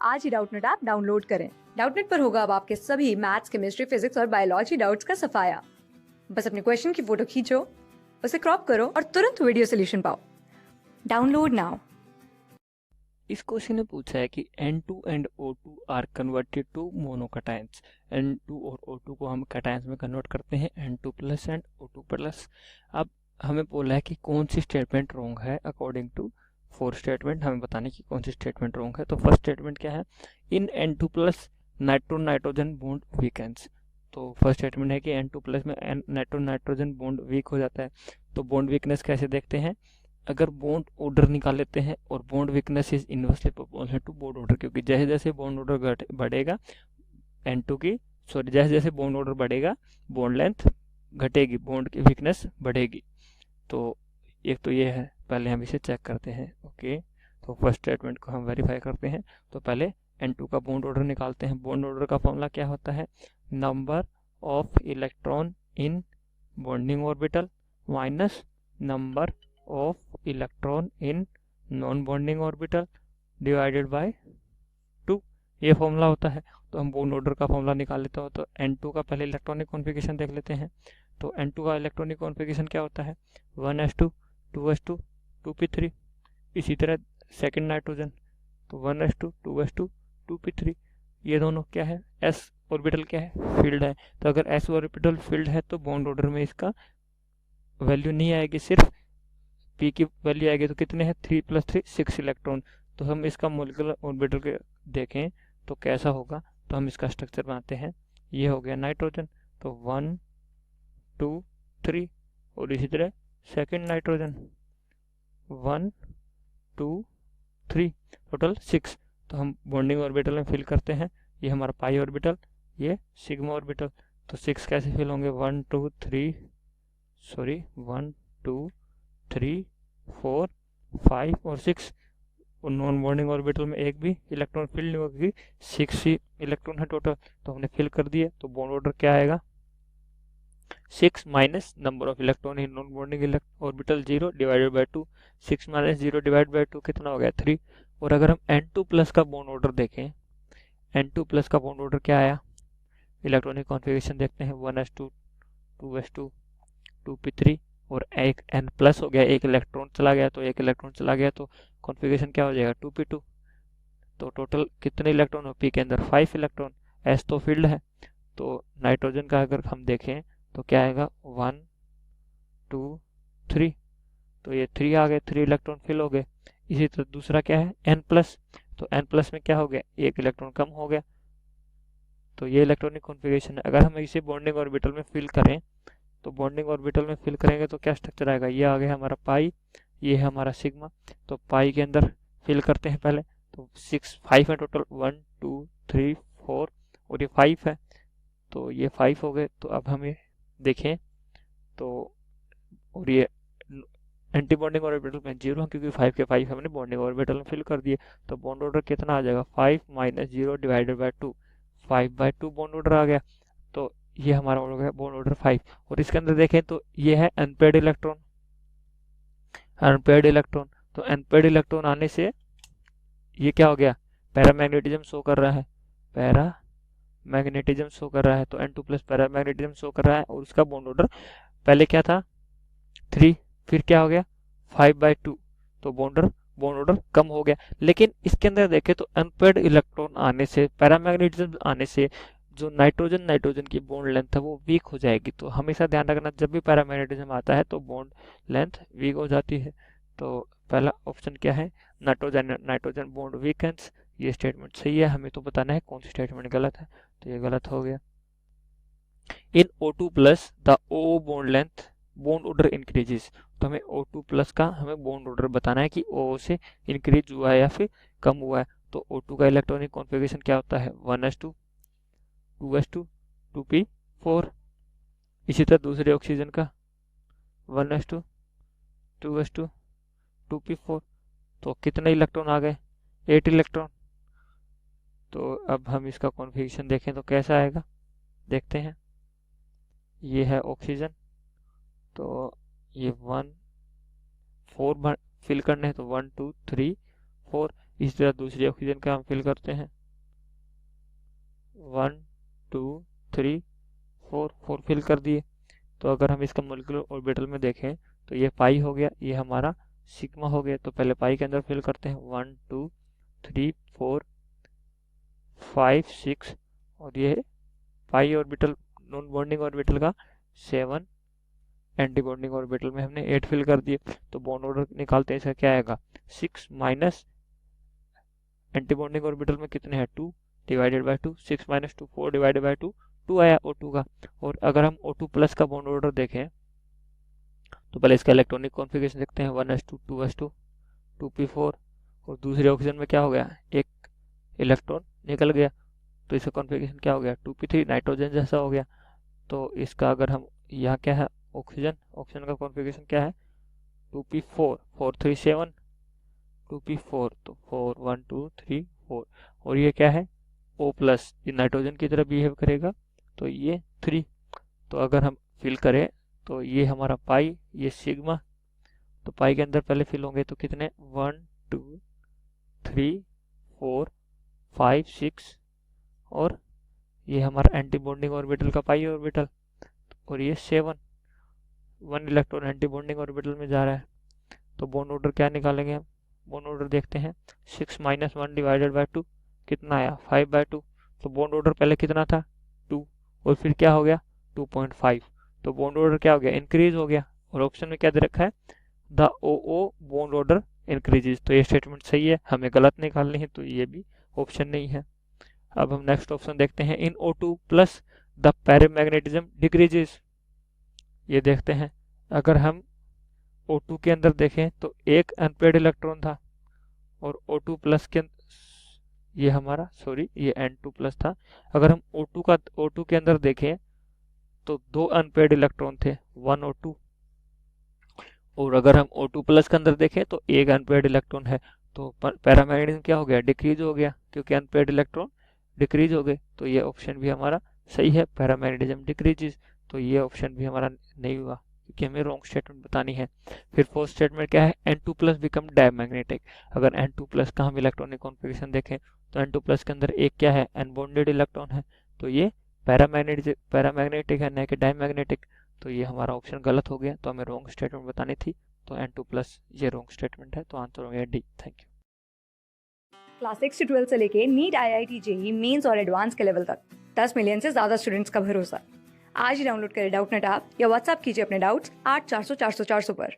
आज ही Doubtnut app download करें। Doubtnut पर होगा अब आपके सभी मैथ्स, केमिस्ट्री, फिजिक्स और बायोलॉजी डाउट्स का सफाया। बस अपने क्वेश्चन की फोटो खींचो, उसे क्रॉप करो और तुरंत वीडियो सोल्यूशन पाओ। Download now. इस क्वेश्चन ने पूछा है कि N2 and O2 are converted to monocations. N2 और O2 को हम कैटायंस में कन्वर्ट करते हैं N2 plus and O2 plus. अब हमें बोला है कि कौन सी स्टेटमेंट रॉन्ग है अकॉर्डिंग टू 4 स्टेटमेंट, हमें बताने की कौन सी स्टेटमेंट रॉन्ग है। तो फर्स्ट स्टेटमेंट क्या है, इन N2 plus nitrogen bond weakens. तो फर्स्ट स्टेटमेंट है कि N2 प्लस में नाइट्रोजन बॉन्ड वीक हो जाता है। तो बॉन्ड वीकनेस कैसे देखते हैं, अगर बॉन्ड ऑर्डर निकाल लेते हैं और bond weakness is inversely proportional to bond order, क्योंकि जैसे जैसे बॉन्ड ऑर्डर बढ़ेगा जैसे जैसे बॉन्ड ऑर्डर बढ़ेगा बॉन्ड लेंथ घटेगी, बॉन्ड की वीकनेस बढ़ेगी। तो एक तो ये है, पहले हम इसे चेक करते हैं। ओके, तो फर्स्ट स्टेटमेंट को हम वेरीफाई करते हैं। तो पहले N2 का बॉन्ड ऑर्डर निकालते हैं। बॉन्ड ऑर्डर का फॉर्मूला क्या होता है, number of electron in bonding orbital minus number of electron in non bonding orbital divided by 2, ये फॉर्मूला होता है। तो हम बॉन्ड ऑर्डर का फॉर्मूला निकाल लेते हो। तो N2 का पहले इलेक्ट्रॉनिक कॉन्फ़िगरेशन देख लेते हैं। तो N2 का इलेक्ट्रॉनिक कॉन्फ़िगरेशन क्या होता है, 1s2 2s2 2p3। इसी तरह सेकंड नाइट्रोजन, तो 1s2 2s2 2p3। ये दोनों क्या है, s ऑर्बिटल क्या है, फील्ड है। तो अगर s ऑर्बिटल फील्ड है तो बॉन्ड ऑर्डर में इसका वैल्यू नहीं आएगी, सिर्फ p की वैल्यू आएगी। तो कितने हैं, 3 + 3 6 इलेक्ट्रॉन। तो हम इसका मोलिकुलर ऑर्बिटल के देखें तो कैसा होगा, तो हम इसका स्ट्रक्चर बनाते हैं। ये हो गया नाइट्रोजन, तो 1 2 3, और इसी तरह सेकंड नाइट्रोजन 1 2 3, टोटल 6। तो हम बॉन्डिंग ऑर्बिटल में फिल करते हैं। ये हमारा पाई ऑर्बिटल, ये सिग्मा ऑर्बिटल। तो 6 कैसे फिल होंगे, 1 2 3 1 2 3 4 5 और 6। और नॉन बॉन्डिंग ऑर्बिटल में एक भी इलेक्ट्रॉन फिल नहीं होगा, क्योंकि 6 ही इलेक्ट्रॉन है टोटल। तो हमने फिल कर दिए। तो बॉन्ड ऑर्डर क्या आएगा, 6 minus number of electron in non bonding orbital 0 divided by 2। 6 minus 0 divide by 2 कितना हो गया, 3। और अगर हम N2 प्लस का बॉन्ड ऑर्डर देखें, N2 प्लस का बॉन्ड ऑर्डर क्या आया, इलेक्ट्रॉनिक कॉन्फ़िगरेशन देखते हैं, 1s2 2s2 2p3 और एक N प्लस हो गया, एक इलेक्ट्रॉन चला गया। तो एक इलेक्ट्रॉन चला गया तो कॉन्फ़िगरेशन क्या हो जाएगा, 2p2। तो टोटल कितने इलेक्ट्रॉन हो, p के अंदर 5 इलेक्ट्रॉन, s तो फील्ड है। तो नाइट्रोजन का अगर हम देखें तो क्या आएगा, 1 2 3। तो ये 3 आ गए, 3 इलेक्ट्रॉन फिल हो गए। इसी तरह दूसरा क्या है, N प्लस। तो N प्लस में क्या हो गया, एक इलेक्ट्रॉन कम हो गया। तो ये इलेक्ट्रॉनिक कॉन्फ़िगरेशन है। अगर हम इसे बॉन्डिंग ऑर्बिटल में फिल करें, तो बॉन्डिंग ऑर्बिटल में फिल करेंगे तो क्या स्ट्रक्चर आएगा, ये आ गया हमारा पाई, ये है हमारा सिग्मा। तो पाई के अंदर फिल करते हैं पहले। तो 5 है टोटल, 1 2 3 4 और ये 5 है। तो ये 5 हो गए। तो अब हमें देखें तो, और ये एंटी बॉन्डिंग ऑर्बिटल में 0 है, क्योंकि 5 के 5 हमने बॉन्डिंग ऑर्बिटल में फिल कर दिए। तो बॉन्ड ऑर्डर कितना आ जाएगा, 5 माइनस 0 डिवाइडेड बाय 2, 5/2 बॉन्ड ऑर्डर आ गया। तो ये हमारा हो गया बॉन्ड ऑर्डर 5। और इसके अंदर देखें तो ये है अनपेयर्ड इलेक्ट्रॉन, अनपेयर्ड इलेक्ट्रॉन। तो अनपेयर्ड इलेक्ट्रॉन आने से ये क्या हो गया, पैरामैग्नेटिज्म शो कर रहा है, पैरामैग्नेटिज्म शो कर रहा है। तो N2 प्लस पैरामैग्नेटिज्म शो कर रहा है। और उसका बॉन्ड ऑर्डर पहले क्या था, 3, फिर क्या हो गया 5/2। तो बॉन्ड ऑर्डर कम हो गया। लेकिन इसके अंदर देखें तो अनपेयर्ड इलेक्ट्रॉन आने से, पैरामैग्नेटिज्म आने से जो नाइट्रोजन की बॉन्ड लेंथ है वो वीक हो जाएगी। तो हमेशा ध्यान रखना, जब भी पैरामैग्नेटिज्म आता है तो बॉन्ड लेंथ वीक हो जाती है। तो पहला ऑप्शन क्या है, नाइट्रोजन बॉन्ड वीकेंस। ये स्टेटमेंट सही है, हमें तो बताना है कौन सी स्टेटमेंट गलत है। तो ये गलत हो गया। इन O2 plus the O bond length bond order increases. तो हमें O2 प्लस का हमें बॉन्ड ऑर्डर बताना है कि O से इंक्रीज हुआ है या फिर कम हुआ है। तो O2 का इलेक्ट्रॉनिक कॉन्फ़िगरेशन क्या होता है, 1s2 2s2 2p4। इसी तरह दूसरे ऑक्सीजन का 1s2 2s2 2p4। तो कितने इलेक्ट्रॉन आ गए, 8 इलेक्ट्रॉन। तो अब हम इसका कॉन्फ़िगरेशन देखें तो कैसा आएगा, देखते हैं। ये है ऑक्सीजन, तो ये 1 4 फिल करने हैं। तो 1 2 3 4, इस तरह दूसरी ऑक्सीजन का हम फिल करते हैं 1 2 3 4 फिल कर दिए। तो अगर हम इसका मोलिकुलर ऑर्बिटल में देखें तो ये पाई हो गया, ये हमारा सिग्मा हो गया। तो पहले पाई के अंदर फिल करते हैं 1 2 3 4 5 6 और ये पाई ऑर्बिटल नॉन बॉन्डिंग ऑर्बिटल का 7, एंटी बॉन्डिंग ऑर्बिटल में हमने 8 फिल कर दिए। तो बॉन्ड ऑर्डर निकालते हैं, इसका क्या आएगा 6 माइनस एंटी बॉन्डिंग ऑर्बिटल में कितने हैं 2 divided by 2, 6 minus 2 4 divided by 2, 2 आया O2 का। और अगर हम O2 प्लस का बॉन्ड ऑर्डर देखें तो पहले इसका इलेक्ट्रॉनिक कॉन्फ़िगरेशन देखते हैं 1s2 2s2 2p4 और दूसरे ऑक्सीजन में क्या हो गया, एक इलेक्ट्रॉन निकल गया। तो इसका कॉन्फ़िगरेशन क्या हो गया 2p3 नाइट्रोजन जैसा हो गया। तो इसका अगर हम यहाँ क्या है ऑक्सीजन का कॉन्फ़िगरेशन क्या है 2p4 4 3 7 2p4 तो 4 1 2 3 4 और ये क्या है O प्लस, ये नाइट्रोजन की तरह बिहेव करेगा तो ये 3। तो अगर हम फिल करें तो ये हमारा पाई, ये सिग्मा। तो पाई के अंदर पहले फिल होंगे तो कितने 1 2 3 4 5 6 और ये हमारा एंटी बॉन्डिंग ऑर्बिटल का पाई ऑर्बिटल और ये 7, 1 इलेक्ट्रॉन एंटी बॉन्डिंग ऑर्बिटल में जा रहा है। तो बॉन्ड ऑर्डर क्या निकालेंगे हम, बॉन्ड ऑर्डर देखते हैं 6 माइनस 1 डिवाइडेड बाय 2 कितना आया 5/2। तो बॉन्ड ऑर्डर पहले कितना था 2 और फिर क्या हो गया 2.5। तो बॉन्ड ऑर्डर क्या हो गया इंक्रीज हो गया। और ऑप्शन में क्या दे रखा है the OO bond order increases. तो ये स्टेटमेंट सही है, हमें गलत निकालनी है तो ये भी ऑप्शन नहीं है। अब हम नेक्स्ट ऑप्शन देखते हैं इन O2 plus the paramagnetism decreases. ये देखते हैं अगर हम O2 के अंदर देखें तो एक अनपेड इलेक्ट्रॉन था और O2 प्लस के ये हमारा ये N2 प्लस था। अगर हम O2 के अंदर देखें तो 2 अनपेड इलेक्ट्रॉन थे 1 और 2 और अगर हम O2 प्लस के अंदर देखें तो एक अनपेड इलेक्ट्रॉन है। तो पैरामैग्नेटिज्म क्या हो गया डिक्रीज हो गया क्योंकि अनपेड इलेक्ट्रॉन डिक्रीज हो गए। तो ये ऑप्शन भी हमारा सही है, पैरामैग्नेटिज्म डिक्रीजेज। तो ये ऑप्शन भी हमारा नहीं हुआ क्योंकि हमें रॉन्ग स्टेटमेंट बतानी है। फिर फोर्थ स्टेटमेंट क्या है N2 प्लस बिकम डायमैग्नेटिक। अगर N2 प्लस का हम इलेक्ट्रॉनिक कॉन्फ़िगरेशन देखें तो N2 प्लस के अंदर एक क्या है अनबॉन्डेड इलेक्ट्रॉन है तो ये पैरामैग्नेटिक है न कि डायमैग्नेटिक। तो ये हमारा ऑप्शन गलत हो गया, तो हमें रॉन्ग स्टेटमेंट बतानी थी। तो N2 प्लस ये रॉन्ग स्टेटमेंट है, तो आंसर हो गया डी। Thank you. क्लास 6 से 12 से लेके नीट IIT JEE मेंस और एडवांस के लेवल तक 10 मिलियन से ज्यादा स्टूडेंट्स का भरोसा। आज ही डाउनलोड करें डाउटनेट ऐप या व्हाट्सएप कीजिए अपने डाउट्स 8400 400 400 पर।